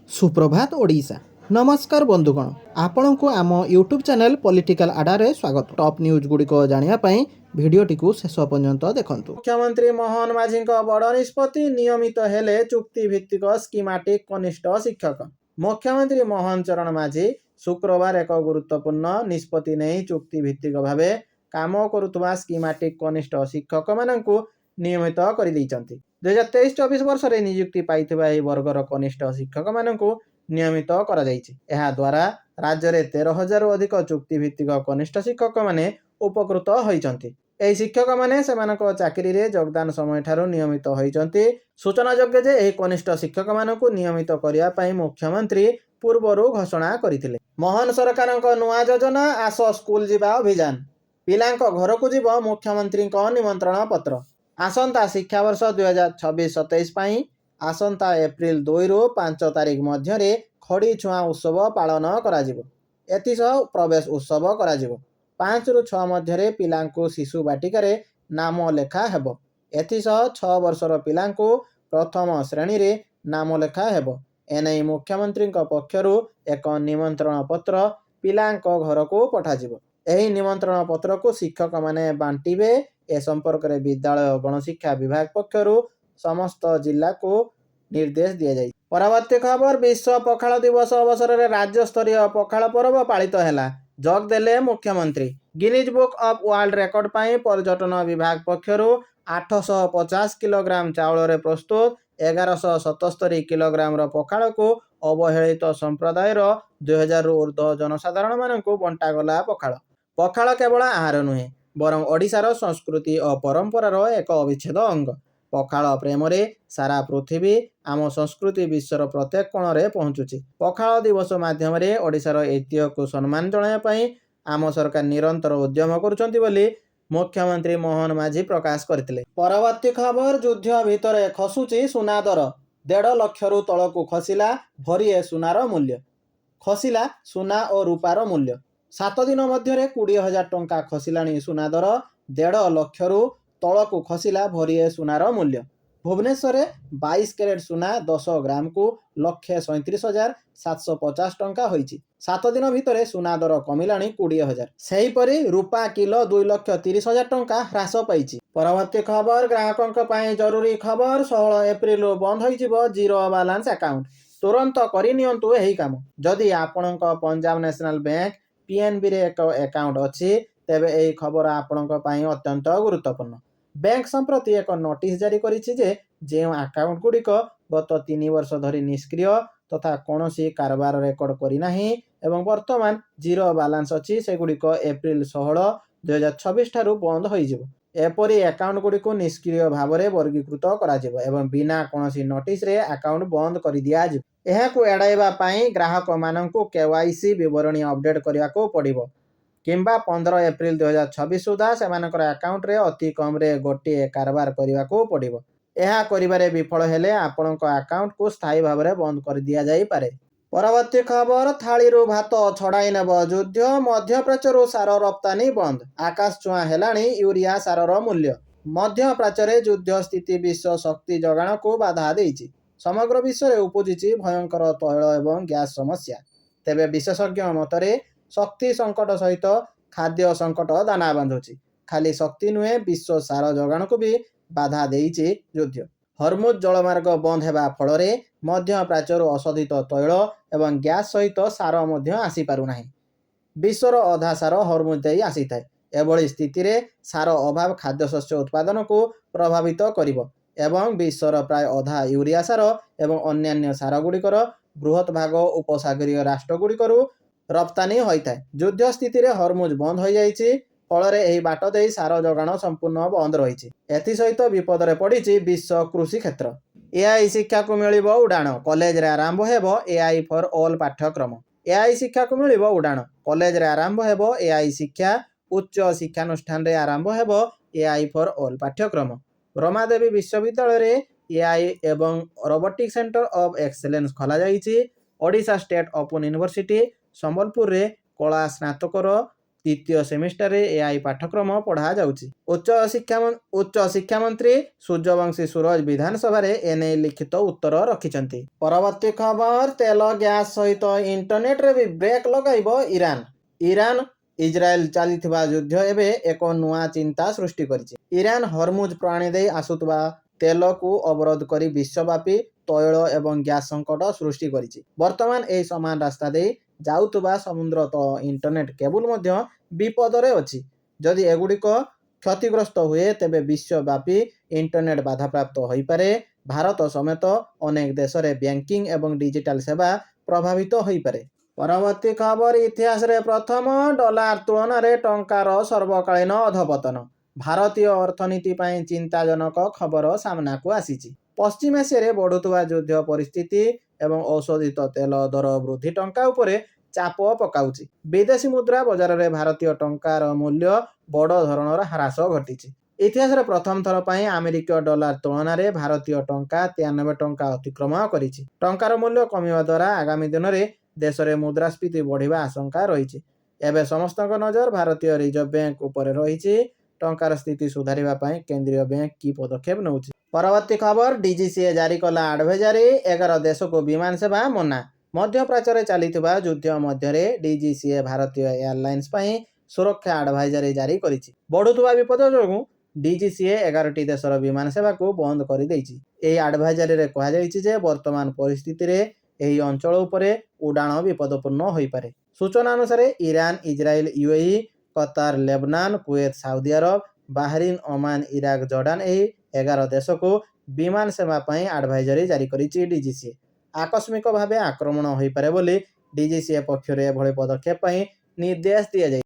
सुप्रभात ओडिशा। नमस्कार बंधुगण, आपण को आम यूट्यूब चैनल पॉलिटिकल आडारे स्वागत। टॉप न्यूज गुड़िक जानापी भिडटी को शेष पर्यंत देखु। मुख्यमंत्री मोहन माझी बड़ निष्पत्ति नियमित हेले चुक्ति भित्तिक स्कीमाटिक कनिष्ठ शिक्षक। मुख्यमंत्री मोहन चरण माझी शुक्रवार एक गुरुत्वपूर्ण निष्पत्ति नहीं चुक्ति भित्तिक भाव काम करुवा स्कीमाटिक कनिष्ठ शिक्षक मानू नियमित कर 2023-24 वर्ष में नियुक्ति पाई वर्गर कनिष्ठ शिक्षक मानू नियमित द्वारा राज्य में 13,000 अधिक चुक्तिभित्तिक कनिष्ठ शिक्षक माने उपकृत होती। शिक्षक माने चाकरी रे योगदान समय ठारू नियमित होती। सूचनायोग्य जे यह कनिष्ठ शिक्षक मानू नियमित करने मुख्यमंत्री पूर्वर घोषणा करथिले। मोहन सरकार नुआ योजना आस स्कूल जीवा अभियान पिलांक घर को जीव मुख्यमंत्री निमंत्रण पत्र। आसंता शिक्षा वर्ष 2026-27 आसंता एप्रिल 2 ରୁ 5 तारीख मध्य खड़ी छुआ उत्सव पालन एतिसह प्रवेश उत्सव 5 ରୁ 6 मध्य पिलांको शिशु बाटिकारे नाम लेखा हेब। एतिसह 6 वर्षर पिलांको प्रथम श्रेणी रे नाम लेखा हेब। एने मुख्यमंत्री पक्षरु एक निमंत्रण पत्र पिलांक घर को पठाजिबो। एही निमंत्रण पत्र को शिक्षक माने बांटिबे। ए संपर्क में विद्यालय गणशिक्षा विभाग पक्षरु समस्त जिला को निर्देश दिया जाए। परवर्ती खबर विश्व पखाल दिवस अवसर में राज्य स्तरीय पखाल पर्व पालित है। जोग देले मुख्यमंत्री। Guinness book of world record पाई पर्यटन विभाग पक्षरु 850 किलोग्राम चाउल रे प्रस्तुत 1177 किलोग्राम पखाल को अवहेलित संप्रदाय 2000 रु ऊर्ध्व जनसाधारण मानू बंटागला। पखाल केवल आहार नुहे बरं ओडिशार संस्कृति और परंपरार एक अविच्छेद अंग। पखाल प्रेम रे सारा पृथ्वी आम संस्कृति विश्वर प्रत्येक कोण रे पहुँचुची। पखाल दिवस माध्यम रे ओडिशार ऐतिह्य को सम्मान जणाया आम सरकार निरंतर उद्यम करुछंती बोली मुख्यमंत्री मोहन माझी प्रकाश करथिले। परवर्ती खबर युद्ध भितर खसुची सुना दर 1.5 लाख रु तलकू खसिला भरिए सुनार मूल्य। खसिला सुना और रूपार मूल्य 7 दिन मध्य 20,000 टंका खसिलाणी सुना दर 1.5 लाख रु तलकू खसिला भरिए सुनार मूल्य। भुवनेश्वर 22 कैरेट सुना 10 ग्राम को 1,37,750 टंका होईची। 7 दिन भितर सुना दर कमिलाणी 20,000। सेहीपरि रूपा किलो 2,30,000 टंका ह्रास पाइची। परवर्ती खबर ग्राहकों पाई जरूरी खबर 16 एप्रिल बंद होइजिबो जीरो बैलेंस अकाउंट। तुरंत करिनियंतु एही काम। जदि आपणक पंजाब नेशनल बैंक पीएनबी रे एक अकाउंट अच्छी तेबे एही खबर आपणक पाई अत्यंत गुरुत्वपूर्ण। बैंक संप्रति एक नोटिस जारी करिछि जे अकाउंट गुड़िक गत 3 वर्ष धरी निष्क्रिय तथा कौनसी कारबार रेकर्ड करिनाही एवं वर्तमान जीरो बैलेंस अच्छी सेगुड़िक एप्रिल 16, 2026 ठारू बंद होइजिबो। एपरी अकाउंट गुड़िक निष्क्रिय भाव में वर्गीकृत कराजिबो एवं बिना कौनसी नोटिस रे अकाउंट बंद कर दियाजिबो। एहाकु एडाइबा पाई ग्राहक माननकु केवाईसी विवरणी अपडेट करिया को पड़िबो किंबा 15 एप्रिल 2026 सुधा सेमानकर अकाउंट रे अति कम रे गोटे कारबार करिया को पड़िबो। एहा करिबारे विफल हेले आपणक अकाउंट को स्थायी भाव में बंद कर दिया जाई पारे। परवर्ती खबर थाली रु भात छड़ाई नेब युद्ध मध्यप्राच्यरु सार रप्तानी बंद। आकाश छुआ हेलाणी यूरिया सारर मूल्य। मध्यप्राच्य युद्ध स्थिति विश्व शक्ति जोगाण को बाधा देइछि। समग्र विश्व में उपजिछि भयंकर तैल एवं गैस समस्या। तेबे विशेषज्ञ मतरे शक्ति संकट सहित खाद्य संकट दाना बांधुछि। खाली शक्ति नुहे विश्व सार जोगाण को भी बाधा देइछि युद्ध। हरमुज जलमार्ग बंद हेबा फल मध्यप्राच्यर अशोधित तैल एवं गैस सहित सार मध्य आसी पारुनाही। विश्वर अधा सार हरमुज देई आसीथाए। एभली स्थिति रे सार अभाव खाद्यशस्य उत्पादन को प्रभावित करिबो एवं विश्वर प्राय अधा यूरिया सार एवं अन्यान्य सार गुड़िकर बृहत भाग उपसागरीय राष्ट्र गुड़िकरू रप्तानी होता है। युद्ध स्थिति रे हरमुज बंद हो जाइछि फल एही बाट देई सार जोगाण संपूर्ण बंद रही। एसहित विपद रे पड़िछि विश्व कृषि क्षेत्र। एआई शिक्षा को मिलिबो उड़ाण कॉलेज रे आरंभ हेबो एआई फॉर ऑल पाठ्यक्रम। एआई शिक्षा को मिलिबो उड़ाण कॉलेज रे आरंभ हेबो एआई शिक्षा उच्च शिक्षानुष्ठान रे आरंभ हेबो एआई फॉर ऑल पाठ्यक्रम। रमादेवी विश्वविद्यालय रे एआई एवं रोबोटिक सेंटर ऑफ एक्सेलेंस खोला जाइछि। Odisha state open university Sambalpur रे कला स्नातकर ଦ୍ୱିତୀୟ ସେମିଷ୍ଟରରେ ଏଆଇ ପାଠ୍ୟକ୍ରମ ପଢ଼ାଯାଉଛି। ଉଚ୍ଚ ଶିକ୍ଷା ମନ୍ତ୍ରୀ ସୂର୍ଯ୍ୟବଂଶୀ ସୁରଜ ବିଧାନସଭାରେ ଏନେଇ ଲିଖିତ ଉତ୍ତର ରଖିଛନ୍ତି। ପରବର୍ତ୍ତୀ ଖବର, ତେଲ ଗ୍ୟାସ୍ ସହିତ ଇଣ୍ଟରନେଟରେ ବି ବ୍ରେକ୍ ଲଗାଇବ ଇରାନ। ଇରାନ ଇସ୍ରାଏଲ ଚାଲିଥିବା ଯୁଦ୍ଧ ଏବେ ଏକ ନୂଆ ଚିନ୍ତା ସୃଷ୍ଟି କରିଛି। ଇରାନ ହରମୁଜ ପ୍ରଣାଳୀ ଦେଇ ଆସୁଥିବା ତେଲକୁ ଅବରୋଧ କରି ବିଶ୍ୱବ୍ୟାପୀ ତୈଳ ଏବଂ ଗ୍ୟାସ୍ ସଙ୍କଟ ସୃଷ୍ଟି କରିଛି। ବର୍ତ୍ତମାନ ଏହି ସମାନ ରାସ୍ତା ଦେଇ ଯାଉଥିବା ସମୁଦ୍ର ତଳ ଇଣ୍ଟରନେଟ୍ କେବୁଲ ମଧ୍ୟ ବିପଦରେ ଅଛି। ଯଦି ଏଗୁଡ଼ିକ କ୍ଷତିଗ୍ରସ୍ତ ହୁଏ ତେବେ ବିଶ୍ୱବ୍ୟାପୀ ଇଣ୍ଟରନେଟ୍ ବାଧାପ୍ରାପ୍ତ ହୋଇପାରେ। ଭାରତ ସମେତ ଅନେକ ଦେଶରେ ବ୍ୟାଙ୍କିଂ ଏବଂ ଡିଜିଟାଲ ସେବା ପ୍ରଭାବିତ ହୋଇପାରେ। ପରବର୍ତ୍ତୀ ଖବର, ଇତିହାସରେ ପ୍ରଥମ ଡଲାର ତୁଳନାରେ ଟଙ୍କାର ସର୍ବକାଳୀନ ଅଧପତନ। ଭାରତୀୟ ଅର୍ଥନୀତି ପାଇଁ ଚିନ୍ତାଜନକ ଖବର ସାମ୍ନାକୁ ଆସିଛି। ପଶ୍ଚିମ ଏସିଆରେ ବଢ଼ୁଥିବା ଯୁଦ୍ଧ ପରିସ୍ଥିତି ଏବଂ ଔଷଧିତ ତେଲ ଦର ବୃଦ୍ଧି ଟଙ୍କା ଉପରେ ଚାପ ପକାଉଛି। ବିଦେଶୀ ମୁଦ୍ରା ବଜାରରେ ଭାରତୀୟ ଟଙ୍କାର ମୂଲ୍ୟ ବଡ଼ ଧରଣର ହ୍ରାସ ଘଟିଛି। ଇତିହାସରେ ପ୍ରଥମ ଥର ପାଇଁ ଆମେରିକୀୟ ଡଲାର ତୁଳନାରେ ଭାରତୀୟ ଟଙ୍କା 93 ଟଙ୍କା ଅତିକ୍ରମ କରିଛି। ଟଙ୍କାର ମୂଲ୍ୟ କମିବା ଦ୍ୱାରା ଆଗାମୀ ଦିନରେ ଦେଶରେ ମୁଦ୍ରାସ୍ଫୀତି ବଢ଼ିବା ଆଶଙ୍କା ରହିଛି। ଏବେ ସମସ୍ତଙ୍କ ନଜର ଭାରତୀୟ ରିଜର୍ଭ ବ୍ୟାଙ୍କ ଉପରେ ରହିଛି। ଟଙ୍କାର ସ୍ଥିତି ସୁଧାରିବା ପାଇଁ କେନ୍ଦ୍ରୀୟ ବ୍ୟାଙ୍କ କି ପଦକ୍ଷେପ ନେଉଛି? ପରବର୍ତ୍ତୀ ଖବର, ଡିଜିସିଏ ଜାରି କଲା ଆଡଭାଇଜରି, 11 ଦେଶକୁ ବିମାନ ସେବା ମନା। ମଧ୍ୟପ୍ରାଚ୍ୟରେ ଚାଲିଥିବା ଯୁଦ୍ଧ ମଧ୍ୟରେ ଡିଜିସିଏ ଭାରତୀୟ ଏୟାରଲାଇନ୍ସ ପାଇଁ ସୁରକ୍ଷା ଆଡଭାଇଜରି ଜାରି କରିଛି। ବଢ଼ୁଥିବା ବିପଦ ଯୋଗୁଁ ଡିଜିସିଏ 11ଟି ଦେଶର ବିମାନ ସେବାକୁ ବନ୍ଦ କରିଦେଇଛି। ଏହି ଆଡଭାଇଜରିରେ କୁହାଯାଇଛି ଯେ ବର୍ତ୍ତମାନ ପରିସ୍ଥିତିରେ ଏହି ଅଞ୍ଚଳ ଉପରେ ଉଡ଼ାଣ ବିପଦପୂର୍ଣ୍ଣ ହୋଇପାରେ। ସୂଚନା ଅନୁସାରେ Iran, Israel, UAE, Qatar, Lebanon, Kuwait, Saudi Arab, ବାହରିନ, Oman, Iraq, Jordan ଏହି 11 ଦେଶକୁ ବିମାନ ସେବା ପାଇଁ ଆଡଭାଇଜରି ଜାରି କରିଛି ଡିଜିସିଏ। ଆକସ୍ମିକ ଭାବେ ଆକ୍ରମଣ ହୋଇପାରେ ବୋଲି ଡିଜିସିଏ ପକ୍ଷରୁ ଏଭଳି ପଦକ୍ଷେପ ପାଇଁ ନିର୍ଦ୍ଦେଶ ଦିଆଯାଇଛି।